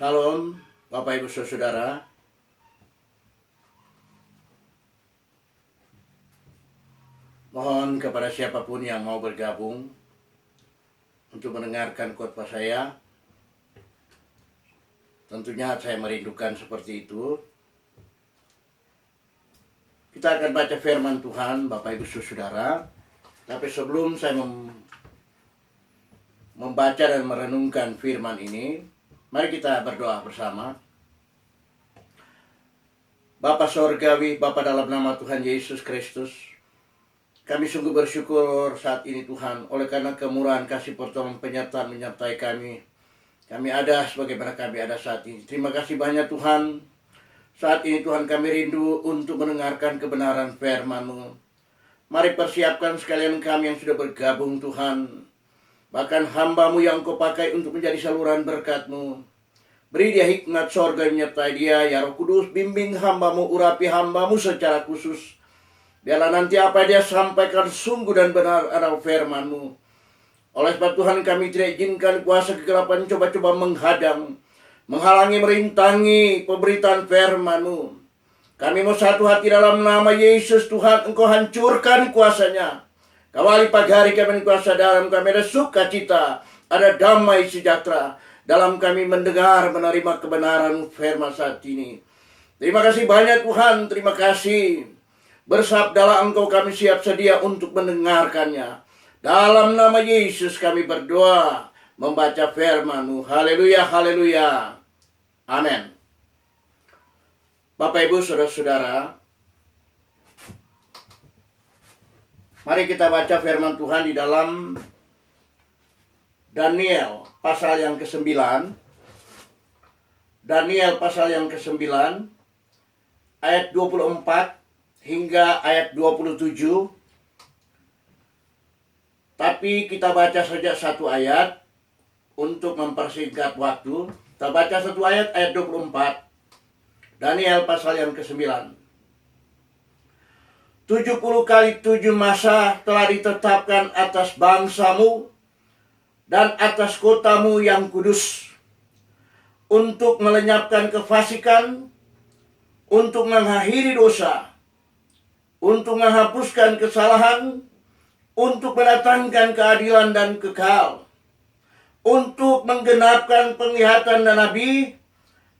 Salam, Bapak Ibu Saudara. Mohon kepada siapapun yang mau bergabung untuk mendengarkan khotbah saya. Tentunya saya merindukan seperti itu. Kita akan baca firman Tuhan, Bapak Ibu Saudara. Tapi sebelum saya membaca dan merenungkan firman ini, mari kita berdoa bersama. Bapa Sorgawi, Bapa dalam nama Tuhan Yesus Kristus, kami sungguh bersyukur saat ini Tuhan, oleh karena kemurahan kasih pertolongan penyertaan menyertai kami. Kami ada sebagaimana kami ada saat ini. Terima kasih banyak Tuhan. Saat ini Tuhan kami rindu untuk mendengarkan kebenaran firman-Mu. Mari persiapkan sekalian kami yang sudah bergabung Tuhan. Bahkan hamba-Mu yang Kau pakai untuk menjadi saluran berkat-Mu. Beri dia hikmat sorga menyertai dia. Ya Roh Kudus, bimbing hamba-Mu, urapi hamba-Mu secara khusus. Biarlah nanti apa dia sampaikan sungguh dan benar adalah firman-Mu. Oleh sebab Tuhan kami tidak izinkan kuasa kegelapan coba-coba menghadang, menghalangi, merintangi pemberitaan firman-Mu. Kami mau satu hati dalam nama Yesus Tuhan, Engkau hancurkan kuasanya. Kawali pagi hari kami kuasa dalam kami ada sukacita, ada damai sejahtera. Dalam kami mendengar, menerima kebenaran firman saat ini. Terima kasih banyak Tuhan, terima kasih. Bersabdalah Engkau, kami siap sedia untuk mendengarkannya. Dalam nama Yesus kami berdoa, membaca firman-Mu. Haleluya, haleluya. Amin. Bapak Ibu Saudara-saudara, mari kita baca firman Tuhan di dalam Daniel pasal yang ke-9. Daniel pasal yang ke-9 ayat 24 hingga ayat 27. Tapi kita baca saja satu ayat untuk mempersingkat waktu. Kita baca satu ayat 24. Daniel pasal yang ke-9. 70 kali 7 masa telah ditetapkan atas bangsamu dan atas kotamu yang kudus, untuk melenyapkan kefasikan, untuk mengakhiri dosa, untuk menghapuskan kesalahan, untuk mendatangkan keadilan dan kekal, untuk menggenapkan penglihatan dan nabi,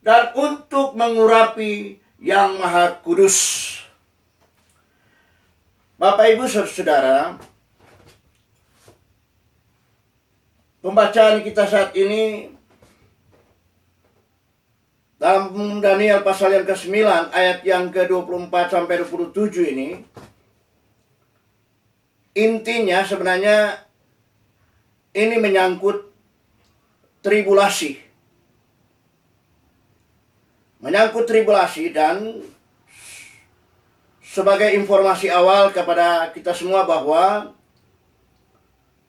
dan untuk mengurapi yang maha kudus. Bapak Ibu Saudara, pembacaan kita saat ini dalam Daniel pasal yang ke-9 ayat yang ke-24 sampai 27 ini, intinya sebenarnya ini menyangkut tribulasi. Menyangkut tribulasi, dan sebagai informasi awal kepada kita semua bahwa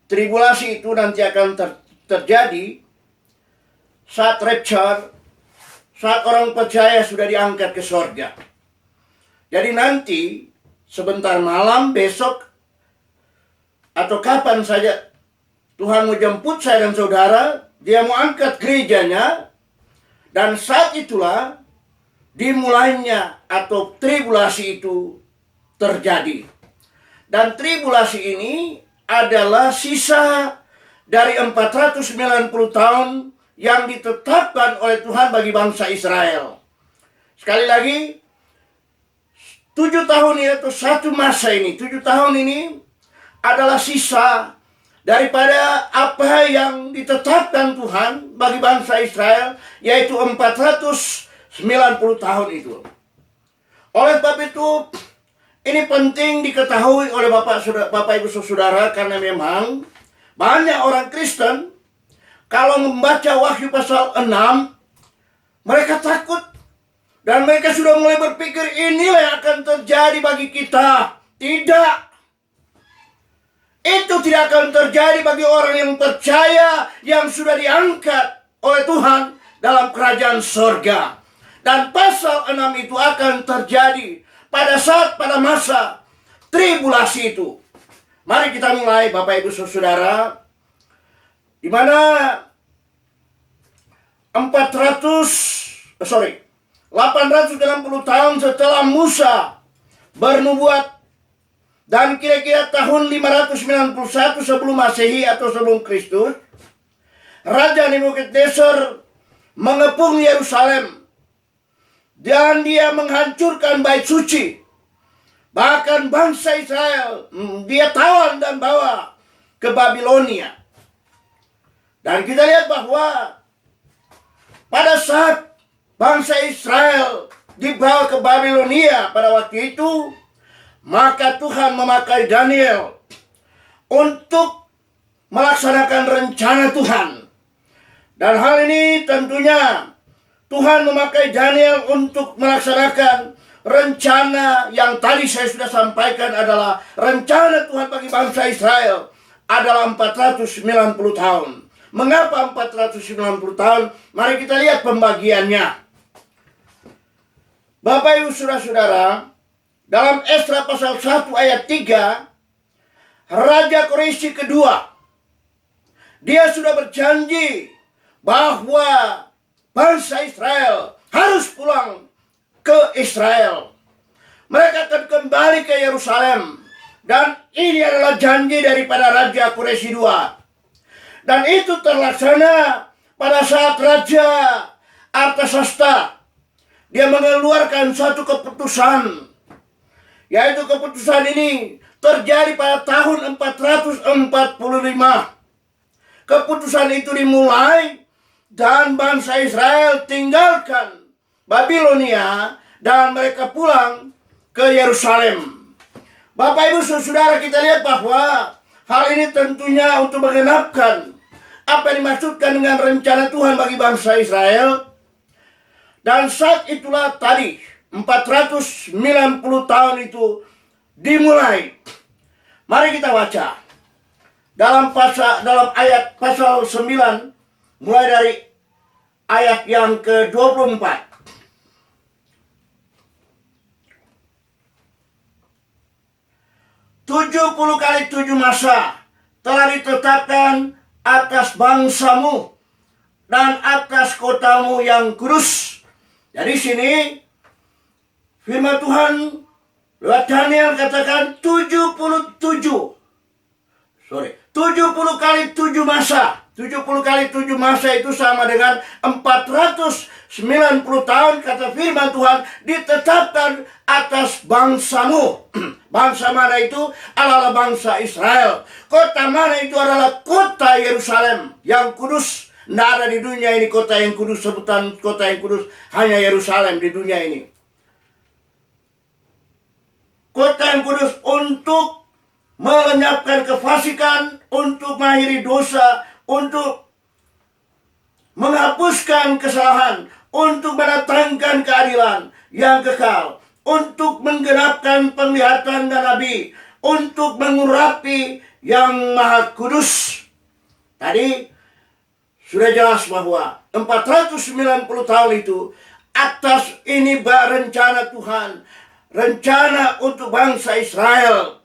tribulasi itu nanti akan terjadi saat rapture, saat orang percaya sudah diangkat ke sorga. Jadi nanti sebentar malam, besok, atau kapan saja Tuhan mau jemput saya dan saudara, dia mau angkat gerejanya, dan saat itulah dimulainya atau tribulasi itu terjadi. Dan tribulasi ini adalah sisa dari 490 tahun yang ditetapkan oleh Tuhan bagi bangsa Israel. Sekali lagi, 7 tahun ini atau satu masa ini, 7 tahun ini adalah sisa daripada apa yang ditetapkan Tuhan bagi bangsa Israel, yaitu 490 tahun itu. Oleh sebab itu, ini penting diketahui oleh Bapak Ibu Saudara, karena memang banyak orang Kristen kalau membaca Wahyu pasal 6, mereka takut. Dan mereka sudah mulai berpikir inilah yang akan terjadi bagi kita. Tidak. Itu tidak akan terjadi bagi orang yang percaya, yang sudah diangkat oleh Tuhan dalam kerajaan sorga. Dan pasal 6 itu akan terjadi pada masa tribulasi itu. Mari kita mulai Bapak Ibu Saudara, di mana 860 tahun setelah Musa bernubuat, dan kira-kira tahun 591 sebelum Masehi atau sebelum Kristus, Raja Nebukadnezar mengepung Yerusalem dan dia menghancurkan bait suci. Bahkan bangsa Israel dia tawan dan bawa ke Babilonia. Dan kita lihat bahwa pada saat bangsa Israel dibawa ke Babilonia pada waktu itu, maka Tuhan memakai Daniel untuk melaksanakan rencana Tuhan. Dan hal ini tentunya Tuhan memakai Daniel untuk melaksanakan rencana yang tadi saya sudah sampaikan, adalah rencana Tuhan bagi bangsa Israel adalah 490 tahun. Mengapa 490 tahun? Mari kita lihat pembagiannya. Bapak Ibu Saudara-saudara, dalam Esra pasal 1 ayat 3, Raja Koreshi kedua, dia sudah berjanji bahwa bangsa Israel harus pulang ke Israel. Mereka akan kembali ke Yerusalem. Dan ini adalah janji daripada Raja Koreshi II. Dan itu terlaksana pada saat Raja Artasasta dia mengeluarkan satu keputusan. Yaitu keputusan ini terjadi pada tahun 445. Keputusan itu dimulai dan bangsa Israel tinggalkan Babilonia dan mereka pulang ke Yerusalem. Bapak Ibu Saudara, kita lihat bahwa hal ini tentunya untuk menggenapkan apa yang dimaksudkan dengan rencana Tuhan bagi bangsa Israel. Dan saat itulah tadi 490 tahun itu dimulai. Mari kita baca dalam ayat pasal 9 mulai dari ayat yang ke-24. 70 kali 7 masa telah ditetapkan atas bangsamu dan atas kotamu yang kudus. Jadi sini firman Tuhan lewat Daniel katakan 70 kali 7 masa. 70 kali 7 masa itu sama dengan 490 tahun, kata firman Tuhan, ditetapkan atas bangsamu. Bangsa mana itu? Adalah bangsa Israel. Kota mana itu? Adalah kota Yerusalem yang kudus. Tidak ada di dunia ini kota yang kudus, sebutan kota yang kudus hanya Yerusalem di dunia ini. Kota yang kudus untuk melenyapkan kefasikan, untuk mengakhiri dosa, untuk menghapuskan kesalahan, untuk mendatangkan keadilan yang kekal, untuk menggenapkan penglihatan dan nabi, untuk mengurapi yang maha kudus. Tadi sudah jelas bahwa 490 tahun itu atas ini rencana Tuhan, rencana untuk bangsa Israel.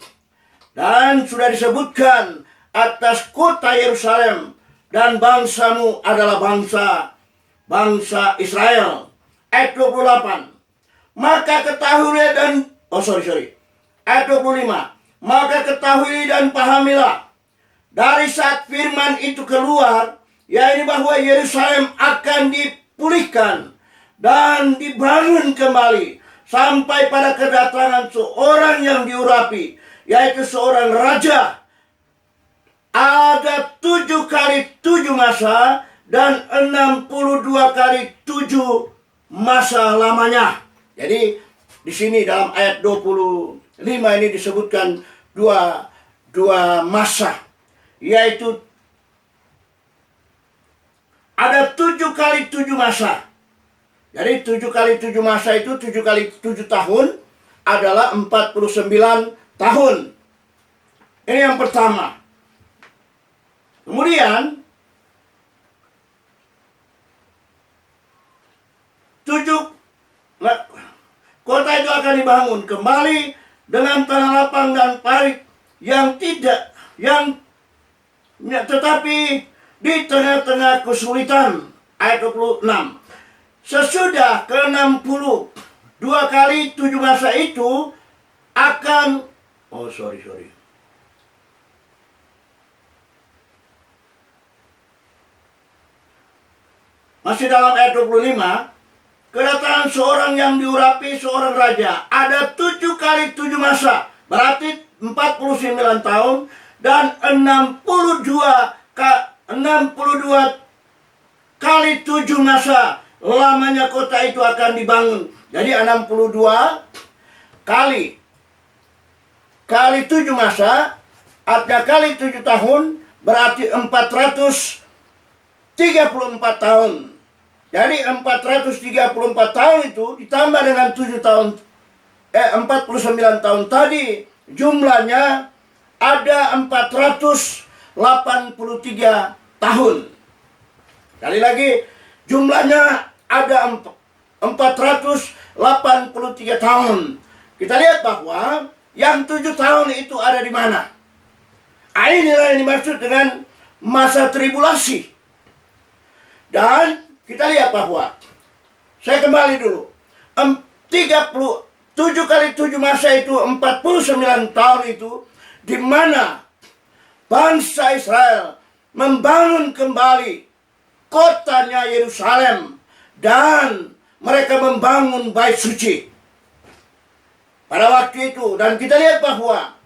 Dan sudah disebutkan atas kota Yerusalem, dan bangsamu adalah bangsa Israel. Ayat 28. Maka ketahuilah dan ayat 25. Maka ketahui dan pahamilah dari saat firman itu keluar, yaitu bahwa Yerusalem akan dipulihkan dan dibangun kembali sampai pada kedatangan seorang yang diurapi, yaitu seorang raja. Ada 7 kali 7 masa dan 62 kali 7 masa lamanya. Jadi di sini dalam ayat 25 ini disebutkan dua masa, yaitu ada 7 kali 7 masa. Jadi 7 kali 7 masa itu 7 kali 7 tahun adalah 49 tahun. Ini yang pertama. Kemudian 7 kota itu akan dibangun kembali dengan tanah lapang dan parit tetapi di tengah-tengah kesulitan ayat 26. Sesudah ke-62 kali 7 masa itu akan masih dalam ayat 25, kedatangan seorang yang diurapi seorang raja. Ada 7 kali 7 masa, berarti 49 tahun, dan 62 kali 7 masa lamanya kota itu akan dibangun. Jadi 62 kali 7 masa, artinya kali 7 tahun, berarti 434 tahun. Jadi 434 tahun itu ditambah dengan 7 tahun 49 tahun tadi, jumlahnya ada 483 tahun. Sekali lagi, jumlahnya ada 483 tahun. Kita lihat bahwa yang 7 tahun itu ada di mana? Inilah yang dimaksud dengan masa tribulasi. Dan kita lihat bahwa, saya kembali dulu, 7 kali 7 masa itu 49 tahun itu, di mana bangsa Israel membangun kembali kotanya Yerusalem, dan mereka membangun bait suci pada waktu itu. Dan kita lihat bahwa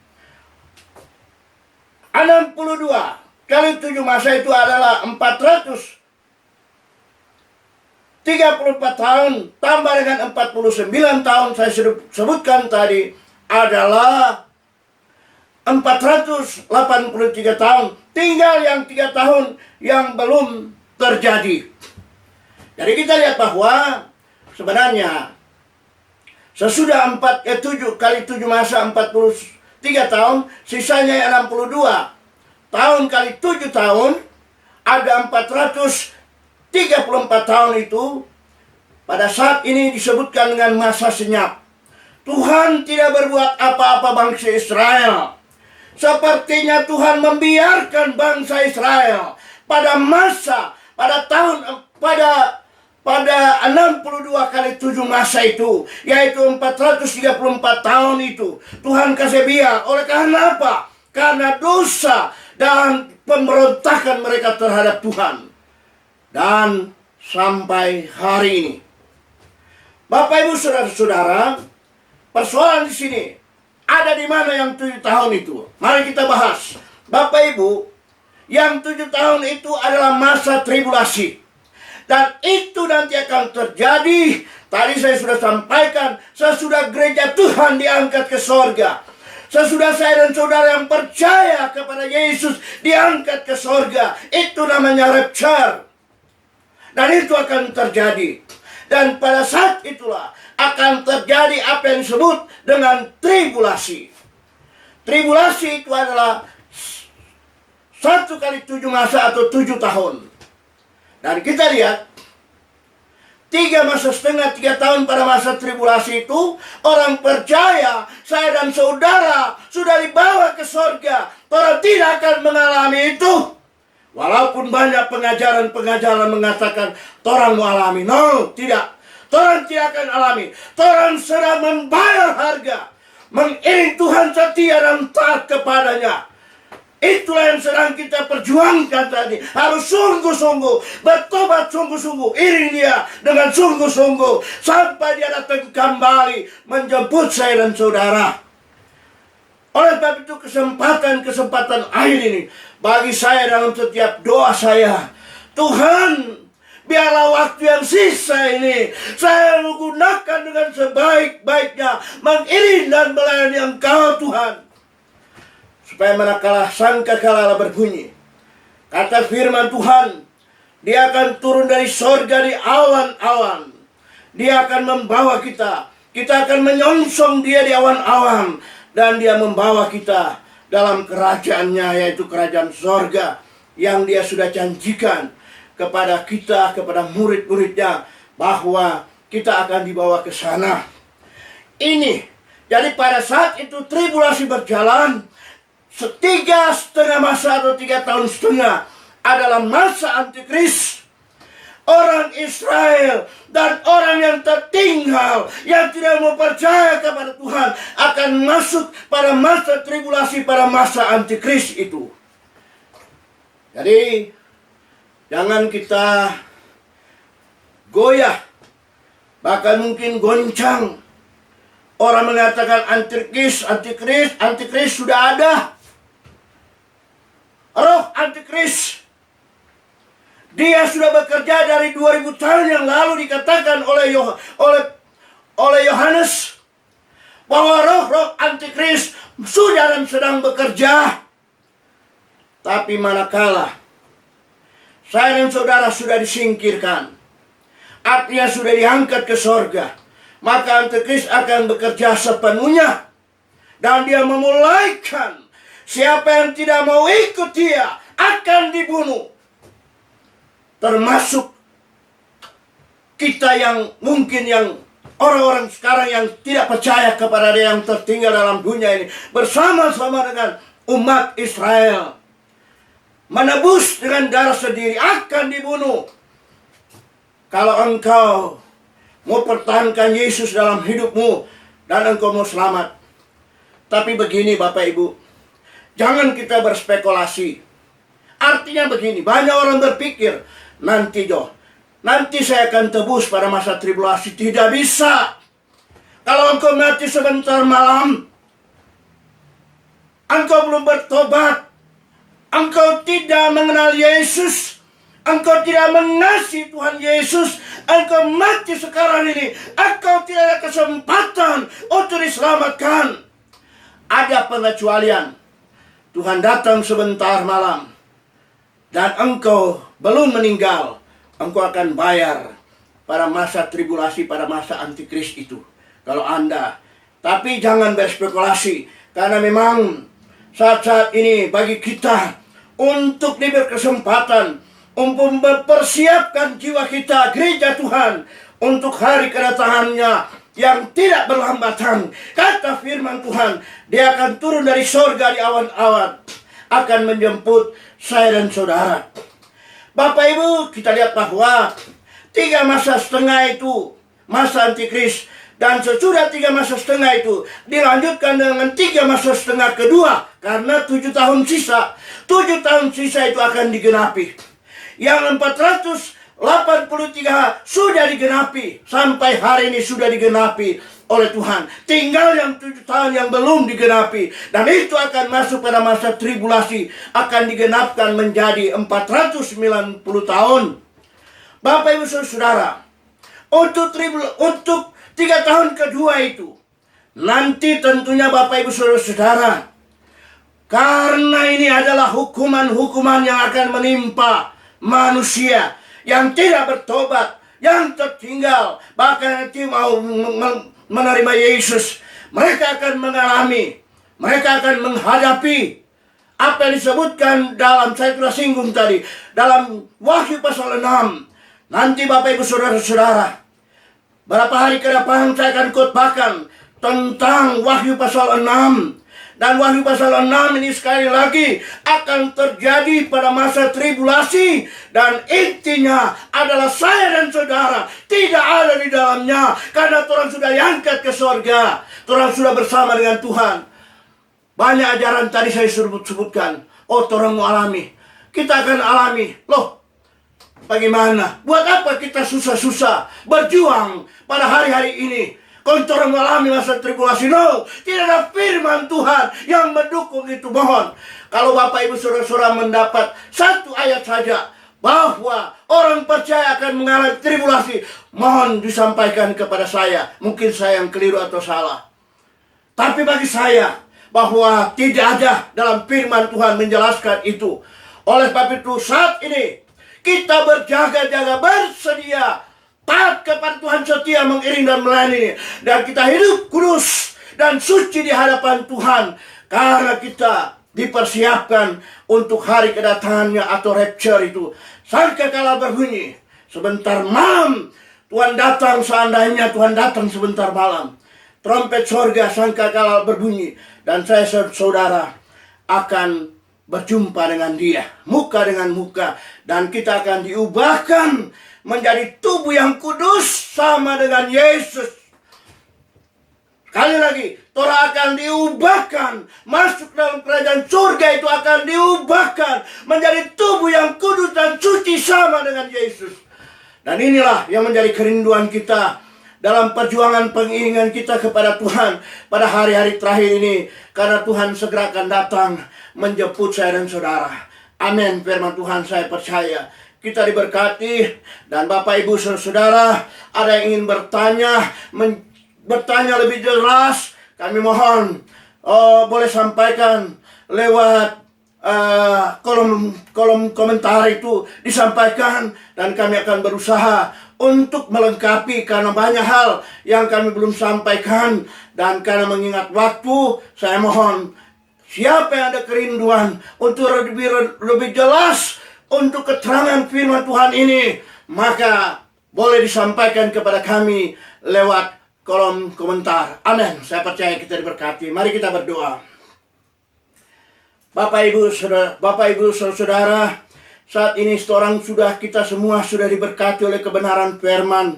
62 kali 7 masa itu adalah 434 tahun, tambah dengan 49 tahun saya sebutkan tadi, adalah 483 tahun. Tinggal yang 3 tahun yang belum terjadi. Jadi kita lihat bahwa sebenarnya sesudah 7 kali 7 masa 43 tahun, sisanya 62 tahun kali 7 tahun, ada 434 tahun itu. Pada saat ini disebutkan dengan masa senyap. Tuhan tidak berbuat apa-apa bangsa Israel. Sepertinya Tuhan membiarkan bangsa Israel pada 62 kali 7 masa itu, yaitu 434 tahun itu, Tuhan kasih biar. Oleh karena apa? Karena dosa dan pemberontakan mereka terhadap Tuhan. Dan sampai hari ini, Bapak Ibu saudara-saudara, persoalan di sini ada di mana yang 7 tahun itu? Mari kita bahas. Bapak Ibu, yang 7 tahun itu adalah masa tribulasi. Dan itu nanti akan terjadi. Tadi saya sudah sampaikan, sesudah gereja Tuhan diangkat ke sorga, sesudah saya dan saudara yang percaya kepada Yesus diangkat ke sorga, itu namanya rapture. Dan itu akan terjadi. Dan pada saat itulah akan terjadi apa yang disebut dengan tribulasi. Tribulasi itu adalah 1 kali 7 masa atau 7 tahun. Dan kita lihat 3,5 tahun pada masa tribulasi itu, orang percaya, saya dan saudara sudah dibawa ke surga. Orang tidak akan mengalami itu. Walaupun banyak pengajaran-pengajaran mengatakan orang mau alami. No, tidak. Orang tidak akan alami. Orang sedang membayar harga, mengiring Tuhan setia dan taat kepadanya. Itulah yang sedang kita perjuangkan tadi. Harus sungguh-sungguh, bertobat sungguh-sungguh, iring dia dengan sungguh-sungguh sampai dia datang kembali menjemput saya dan saudara. Oleh sebab itu kesempatan akhir ini bagi saya dalam setiap doa saya, Tuhan, biarlah waktu yang sisa ini saya menggunakan dengan sebaik-baiknya mengiring dan melayani Engkau Tuhan. Supaya manakala sangkakala berbunyi, kata firman Tuhan, Dia akan turun dari sorga di awan-awan. Dia akan membawa kita. Kita akan menyongsong Dia di awan-awan. Dan Dia membawa kita dalam kerajaannya, yaitu kerajaan sorga, yang Dia sudah janjikan kepada kita, kepada murid-muridnya, bahwa kita akan dibawa ke sana. Ini, jadi pada saat itu tribulasi berjalan, 3,5 masa atau 3,5 tahun adalah masa antikris. Israel dan orang yang tertinggal, yang tidak mau percaya kepada Tuhan, akan masuk pada masa tribulasi, pada masa antikris itu. Jadi, jangan kita goyah, bahkan mungkin goncang. Orang mengatakan antikris sudah ada. Roh antikris, dia sudah bekerja dari 2000 tahun yang lalu, dikatakan oleh Yohanes bahwa roh antikris sudah dan sedang bekerja. Tapi manakala saya dan saudara sudah disingkirkan, artinya sudah diangkat ke sorga, maka antikris akan bekerja sepenuhnya. Dan dia memulaikan, siapa yang tidak mau ikut dia akan dibunuh. Termasuk kita yang mungkin orang-orang sekarang yang tidak percaya kepada Dia yang tertinggal dalam dunia ini, bersama-sama dengan umat Israel, menebus dengan darah sendiri, akan dibunuh. Kalau engkau mau pertahankan Yesus dalam hidupmu dan engkau mau selamat. Tapi begini Bapak Ibu, jangan kita berspekulasi. Artinya begini, banyak orang berpikir, nanti saya akan tebus pada masa tribulasi. Tidak bisa. Kalau engkau mati sebentar malam, engkau belum bertobat, engkau tidak mengenal Yesus, engkau tidak mengasihi Tuhan Yesus, engkau mati sekarang ini, engkau tidak ada kesempatan untuk diselamatkan. Ada pengecualian. Tuhan datang sebentar malam dan engkau belum meninggal, engkau akan bayar pada masa tribulasi, pada masa antikris itu. Kalau Anda, tapi jangan berspekulasi, karena memang saat-saat ini bagi kita untuk diberi kesempatan untuk mempersiapkan jiwa kita, gereja Tuhan, untuk hari kedatangannya yang tidak berlambatan. Kata firman Tuhan, Dia akan turun dari sorga di awan-awan, akan menjemput saya dan saudara. Bapak Ibu, kita lihat bahwa 3 masa setengah itu masa antikris, dan sesudah 3 masa setengah itu dilanjutkan dengan 3 masa setengah kedua, karena 7 tahun sisa. 7 tahun sisa itu akan digenapi. Yang 483 sudah digenapi, sampai hari ini sudah digenapi oleh Tuhan. Tinggal yang 7 tahun yang belum digenapi, dan itu akan masuk pada masa tribulasi, akan digenapkan menjadi 490 tahun. Bapak Ibu Saudara, untuk 3 tahun kedua itu, nanti tentunya Bapak Ibu Saudara, karena ini adalah hukuman-hukuman yang akan menimpa manusia yang tidak bertobat, yang tertinggal, bahkan nanti mau menerima Yesus. Mereka akan mengalami, mereka akan menghadapi apa yang disebutkan dalam, saya telah singgung tadi, dalam Wahyu pasal 6. Nanti Bapak Ibu Saudara-saudara, berapa hari ke depan saya akan khotbahkan tentang Wahyu pasal 6. Dan Wahyu pasal 6 ini sekali lagi akan terjadi pada masa tribulasi. Dan intinya adalah saya dan saudara tidak ada di dalamnya, karena Tuhan sudah diangkat ke sorga. Tuhan sudah bersama dengan Tuhan. Banyak ajaran tadi saya sebutkan. Oh, Tuhan mau alami, kita akan alami. Loh, bagaimana? Buat apa kita susah-susah berjuang pada hari-hari ini? Kontor mengalami masa tribulasi. No, tidak ada firman Tuhan yang mendukung itu. Mohon, kalau Bapak Ibu Saudara-saudara mendapat 1 ayat saja bahwa orang percaya akan mengalami tribulasi, mohon disampaikan kepada saya. Mungkin saya yang keliru atau salah, tapi bagi saya bahwa tidak ada dalam firman Tuhan menjelaskan itu. Oleh sebab itu saat ini kita berjaga-jaga, bersedia, taat kepada Tuhan, setia mengiring dan melayani, dan kita hidup kudus dan suci di hadapan Tuhan, karena kita dipersiapkan untuk hari kedatangannya atau rapture itu. Sangkakala berbunyi sebentar malam, Tuhan datang. Seandainya Tuhan datang sebentar malam, trompet sorga sangkakala berbunyi, dan saya saudara akan berjumpa dengan Dia muka dengan muka, dan kita akan diubahkan menjadi tubuh yang kudus sama dengan Yesus. Sekali lagi, Torah akan diubahkan. Masuk dalam kerajaan surga itu akan diubahkan menjadi tubuh yang kudus dan suci sama dengan Yesus. Dan inilah yang menjadi kerinduan kita dalam perjuangan pengiringan kita kepada Tuhan pada hari-hari terakhir ini. Karena Tuhan segera akan datang menjemput saya dan saudara. Amin. Firman Tuhan saya percaya kita diberkati. Dan Bapak Ibu Saudara, ada yang ingin bertanya lebih jelas, kami mohon boleh sampaikan lewat kolom komentar itu disampaikan, dan kami akan berusaha untuk melengkapi karena banyak hal yang kami belum sampaikan. Dan karena mengingat waktu, saya mohon siapa yang ada kerinduan untuk lebih jelas untuk keterangan firman Tuhan ini, maka boleh disampaikan kepada kami lewat kolom komentar. Amin. Saya percaya kita diberkati. Mari kita berdoa. Bapak Ibu Saudara, saat ini kita semua sudah diberkati oleh kebenaran firman.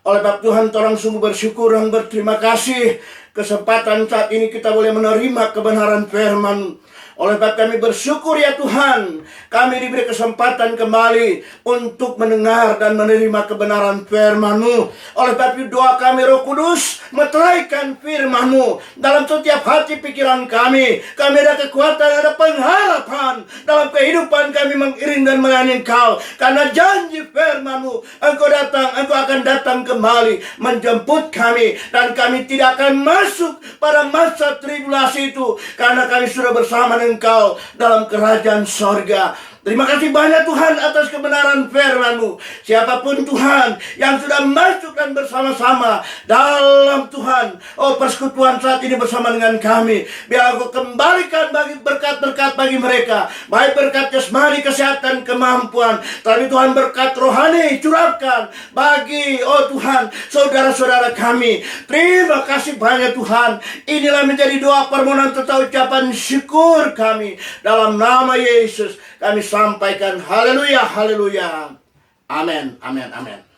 Oleh Bapak Tuhan, orang sungguh bersyukur dan berterima kasih kesempatan saat ini kita boleh menerima kebenaran firman. Oleh sebab kami bersyukur ya Tuhan, kami diberi kesempatan kembali untuk mendengar dan menerima kebenaran firman-Mu. Oleh sebab itu doa kami Roh Kudus, meteraikan firman-Mu dalam setiap hati pikiran kami. Kami ada kekuatan, ada pengharapan dalam kehidupan kami mengiring dan melayani Engkau. Karena janji firman-Mu, Engkau akan datang kembali menjemput kami. Dan kami tidak akan masuk pada masa tribulasi itu, karena kami sudah bersama Engkau dalam kerajaan sorga. Terima kasih banyak Tuhan atas kebenaran firman-Mu. Siapapun Tuhan yang sudah masuk dan bersama-sama dalam Tuhan, persekutuan saat ini bersama dengan kami, biar Engkau kembalikan bagi berkat-berkat bagi mereka, baik berkat jasmani, kesehatan, kemampuan, tapi Tuhan berkat rohani curahkan bagi Tuhan saudara-saudara kami. Terima kasih banyak Tuhan. Inilah menjadi doa permohonan serta ucapan syukur kami dalam nama Yesus. Kami sampaikan haleluya, haleluya. Amin, amin, amin.